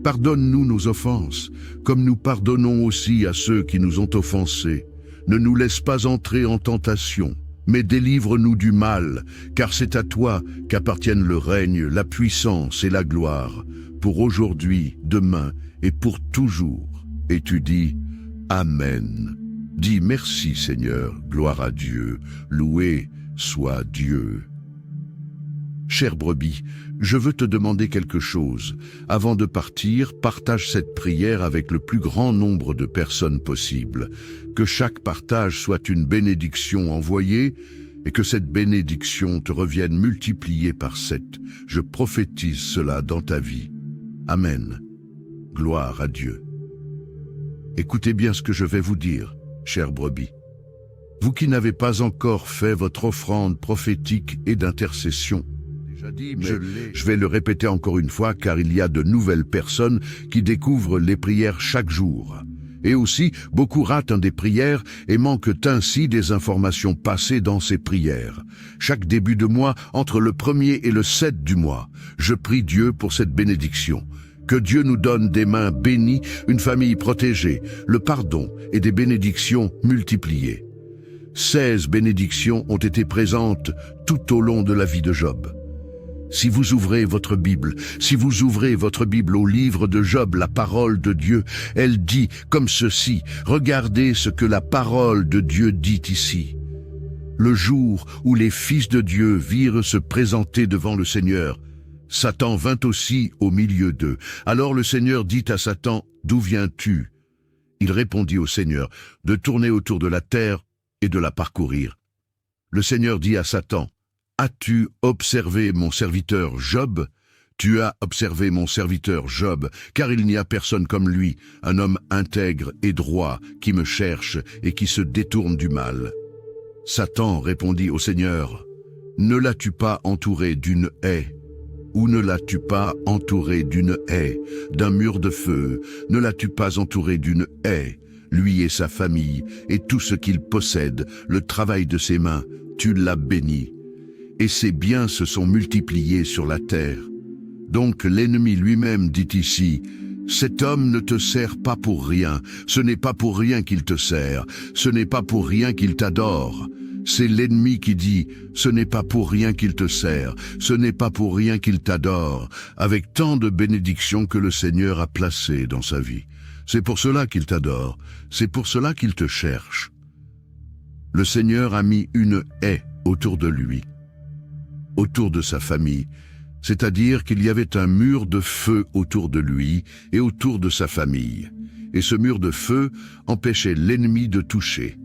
Pardonne-nous nos offenses, comme nous pardonnons aussi à ceux qui nous ont offensés. Ne nous laisse pas entrer en tentation, mais délivre-nous du mal, car c'est à toi qu'appartiennent le règne, la puissance et la gloire, pour aujourd'hui, demain et pour toujours. Et tu dis, Amen. Dis merci Seigneur, gloire à Dieu, loué soit Dieu. Chère brebis, je veux te demander quelque chose. Avant de partir, partage cette prière avec le plus grand nombre de personnes possible. Que chaque partage soit une bénédiction envoyée et que cette bénédiction te revienne multipliée par 7. Je prophétise cela dans ta vie. Amen. Gloire à Dieu. Écoutez bien ce que je vais vous dire, chères brebis. Vous qui n'avez pas encore fait votre offrande prophétique et d'intercession, déjà dit, mais je vais le répéter encore une fois car il y a de nouvelles personnes qui découvrent les prières chaque jour. Et aussi, beaucoup ratent des prières et manquent ainsi des informations passées dans ces prières. Chaque début de mois, entre le 1er et le 7 du mois, je prie Dieu pour cette bénédiction. Que Dieu nous donne des mains bénies, une famille protégée, le pardon et des bénédictions multipliées. 16 bénédictions ont été présentes tout au long de la vie de Job. Si vous ouvrez votre Bible, au livre de Job, la parole de Dieu, elle dit comme ceci, regardez ce que la parole de Dieu dit ici. Le jour où les fils de Dieu virent se présenter devant le Seigneur, Satan vint aussi au milieu d'eux. Alors le Seigneur dit à Satan, d'où viens-tu? Il répondit au Seigneur, de tourner autour de la terre et de la parcourir. Le Seigneur dit à Satan, as-tu observé mon serviteur Job? Tu as observé mon serviteur Job, car il n'y a personne comme lui, un homme intègre et droit, qui me cherche et qui se détourne du mal. Satan répondit au Seigneur, ne l'as-tu pas entouré d'une haie? Ou ne l'as-tu pas entouré d'une haie, d'un mur de feu? Ne l'as-tu pas entouré d'une haie? Lui et sa famille, et tout ce qu'il possède, le travail de ses mains, tu l'as béni. Et ses biens se sont multipliés sur la terre. Donc l'ennemi lui-même dit ici, cet homme ne te sert pas pour rien, ce n'est pas pour rien qu'il te sert, ce n'est pas pour rien qu'il t'adore. C'est l'ennemi qui dit, ce n'est pas pour rien qu'il te sert, ce n'est pas pour rien qu'il t'adore, avec tant de bénédictions que le Seigneur a placées dans sa vie. C'est pour cela qu'il t'adore, c'est pour cela qu'il te cherche. Le Seigneur a mis une haie autour de lui, autour de sa famille, c'est-à-dire qu'il y avait un mur de feu autour de lui et autour de sa famille. Et ce mur de feu empêchait l'ennemi de toucher.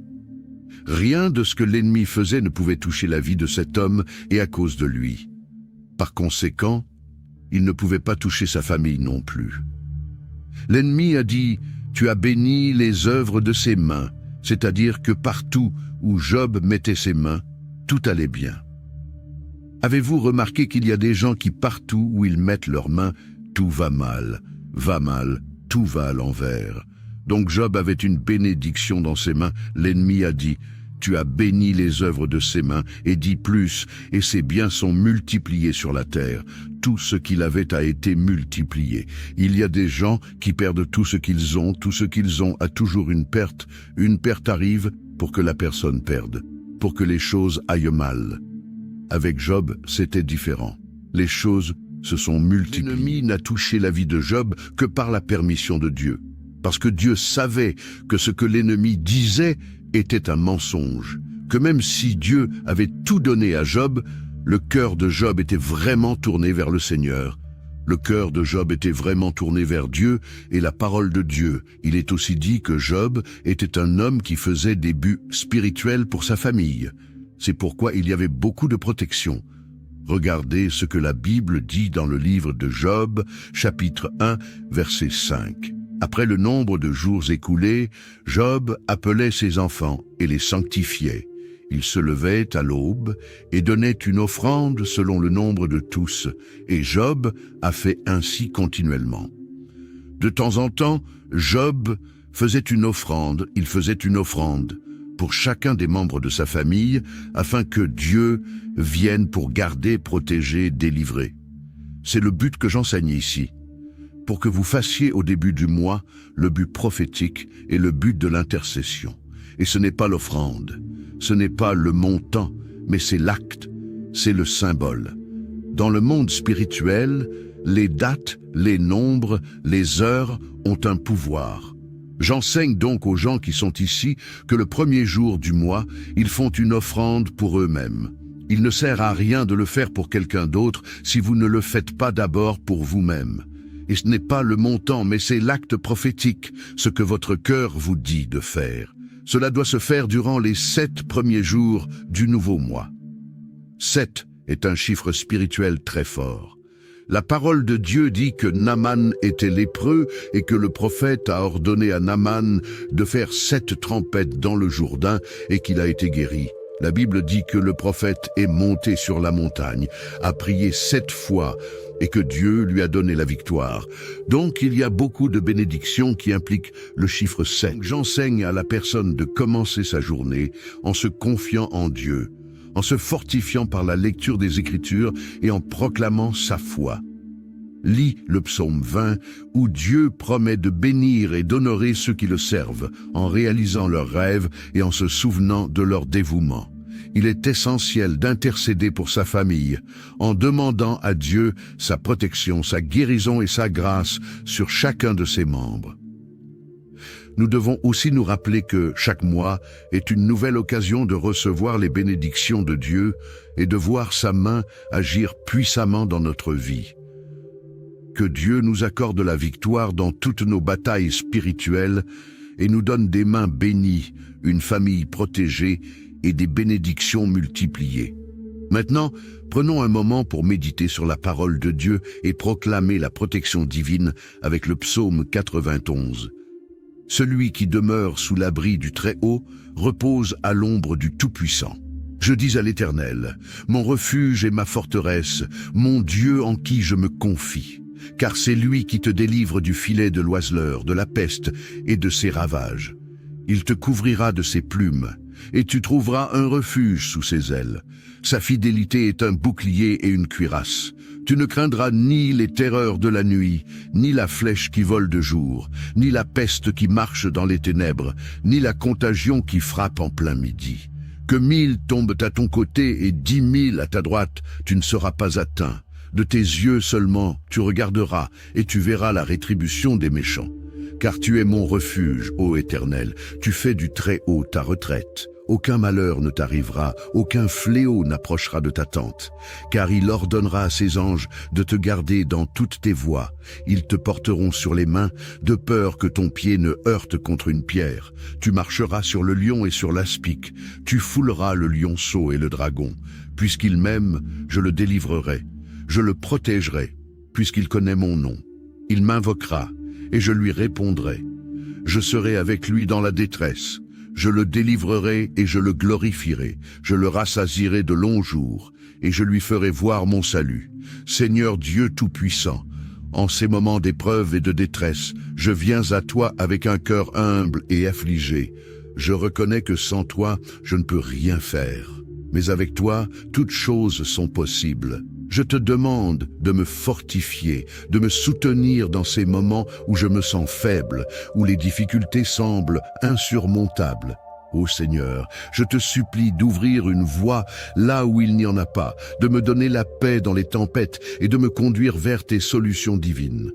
Rien de ce que l'ennemi faisait ne pouvait toucher la vie de cet homme et à cause de lui. Par conséquent, il ne pouvait pas toucher sa famille non plus. L'ennemi a dit, tu as béni les œuvres de ses mains, c'est-à-dire que partout où Job mettait ses mains, tout allait bien. Avez-vous remarqué qu'il y a des gens qui partout où ils mettent leurs mains, tout va mal, tout va à l'envers. Donc Job avait une bénédiction dans ses mains. L'ennemi a dit, tu as béni les œuvres de ses mains, et dit plus, et ses biens sont multipliés sur la terre. Tout ce qu'il avait a été multiplié. Il y a des gens qui perdent tout ce qu'ils ont a toujours une perte. Une perte arrive pour que la personne perde, pour que les choses aillent mal. Avec Job, c'était différent. Les choses se sont multipliées. L'ennemi n'a touché la vie de Job que par la permission de Dieu. Parce que Dieu savait que ce que l'ennemi disait était un mensonge, que même si Dieu avait tout donné à Job, le cœur de Job était vraiment tourné vers le Seigneur. Le cœur de Job était vraiment tourné vers Dieu et la parole de Dieu. Il est aussi dit que Job était un homme qui faisait des buts spirituels pour sa famille. C'est pourquoi il y avait beaucoup de protection. Regardez ce que la Bible dit dans le livre de Job, chapitre 1, verset 5. Après le nombre de jours écoulés, Job appelait ses enfants et les sanctifiait. Il se levait à l'aube et donnait une offrande selon le nombre de tous, et Job a fait ainsi continuellement. De temps en temps, Job faisait une offrande, pour chacun des membres de sa famille, afin que Dieu vienne pour garder, protéger, délivrer. C'est le but que j'enseigne ici, pour que vous fassiez au début du mois le but prophétique et le but de l'intercession. Et ce n'est pas l'offrande, ce n'est pas le montant, mais c'est l'acte, c'est le symbole. Dans le monde spirituel, les dates, les nombres, les heures ont un pouvoir. J'enseigne donc aux gens qui sont ici que le premier jour du mois, ils font une offrande pour eux-mêmes. Il ne sert à rien de le faire pour quelqu'un d'autre si vous ne le faites pas d'abord pour vous-même. Et ce n'est pas le montant, mais c'est l'acte prophétique, ce que votre cœur vous dit de faire. Cela doit se faire durant les 7 premiers jours du nouveau mois. 7 est un chiffre spirituel très fort. La parole de Dieu dit que Naaman était lépreux et que le prophète a ordonné à Naaman de faire 7 trempettes dans le Jourdain et qu'il a été guéri. La Bible dit que le prophète est monté sur la montagne, a prié 7 fois et que Dieu lui a donné la victoire. Donc il y a beaucoup de bénédictions qui impliquent le chiffre 7. J'enseigne à la personne de commencer sa journée en se confiant en Dieu, en se fortifiant par la lecture des Écritures et en proclamant sa foi. Lis le psaume 20 où Dieu promet de bénir et d'honorer ceux qui le servent en réalisant leurs rêves et en se souvenant de leur dévouement. Il est essentiel d'intercéder pour sa famille en demandant à Dieu sa protection, sa guérison et sa grâce sur chacun de ses membres. Nous devons aussi nous rappeler que chaque mois est une nouvelle occasion de recevoir les bénédictions de Dieu et de voir sa main agir puissamment dans notre vie. Que Dieu nous accorde la victoire dans toutes nos batailles spirituelles et nous donne des mains bénies, une famille protégée et des bénédictions multipliées. Maintenant, prenons un moment pour méditer sur la parole de Dieu et proclamer la protection divine avec le psaume 91. Celui qui demeure sous l'abri du Très-Haut repose à l'ombre du Tout-Puissant. Je dis à l'Éternel, mon refuge et ma forteresse, mon Dieu en qui je me confie. Car c'est lui qui te délivre du filet de l'oiseleur, de la peste et de ses ravages. Il te couvrira de ses plumes, et tu trouveras un refuge sous ses ailes. Sa fidélité est un bouclier et une cuirasse. Tu ne craindras ni les terreurs de la nuit, ni la flèche qui vole de jour, ni la peste qui marche dans les ténèbres, ni la contagion qui frappe en plein midi. Que 1000 tombent à ton côté et 10 000 à ta droite, tu ne seras pas atteint. De tes yeux seulement tu regarderas et tu verras la rétribution des méchants. Car tu es mon refuge, ô Éternel, tu fais du Très-Haut ta retraite. Aucun malheur ne t'arrivera, aucun fléau n'approchera de ta tente. Car il ordonnera à ses anges de te garder dans toutes tes voies. Ils te porteront sur les mains, de peur que ton pied ne heurte contre une pierre. Tu marcheras sur le lion et sur l'aspic. Tu fouleras le lionceau et le dragon. Puisqu'il m'aime, je le délivrerai. Je le protégerai, puisqu'il connaît mon nom. Il m'invoquera, et je lui répondrai. Je serai avec lui dans la détresse. Je le délivrerai et je le glorifierai. Je le rassasierai de longs jours, et je lui ferai voir mon salut. Seigneur Dieu Tout-Puissant, en ces moments d'épreuve et de détresse, je viens à toi avec un cœur humble et affligé. Je reconnais que sans toi, je ne peux rien faire. Mais avec toi, toutes choses sont possibles. Je te demande de me fortifier, de me soutenir dans ces moments où je me sens faible, où les difficultés semblent insurmontables. Ô Seigneur, je te supplie d'ouvrir une voie là où il n'y en a pas, de me donner la paix dans les tempêtes et de me conduire vers tes solutions divines.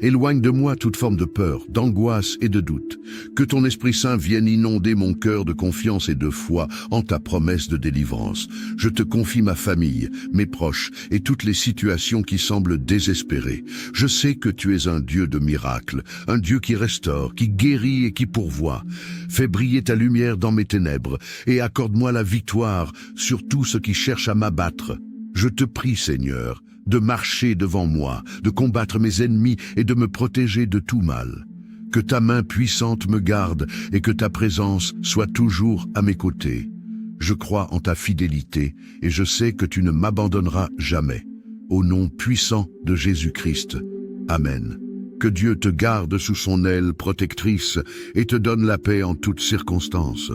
Éloigne de moi toute forme de peur, d'angoisse et de doute. Que ton Esprit Saint vienne inonder mon cœur de confiance et de foi en ta promesse de délivrance. Je te confie ma famille, mes proches et toutes les situations qui semblent désespérées. Je sais que tu es un Dieu de miracles, un Dieu qui restaure, qui guérit et qui pourvoit. Fais briller ta lumière dans mes ténèbres et accorde-moi la victoire sur tout ce qui cherche à m'abattre. Je te prie, Seigneur, de marcher devant moi, de combattre mes ennemis et de me protéger de tout mal. Que ta main puissante me garde et que ta présence soit toujours à mes côtés. Je crois en ta fidélité et je sais que tu ne m'abandonneras jamais. Au nom puissant de Jésus-Christ. Amen. Que Dieu te garde sous son aile protectrice et te donne la paix en toutes circonstances.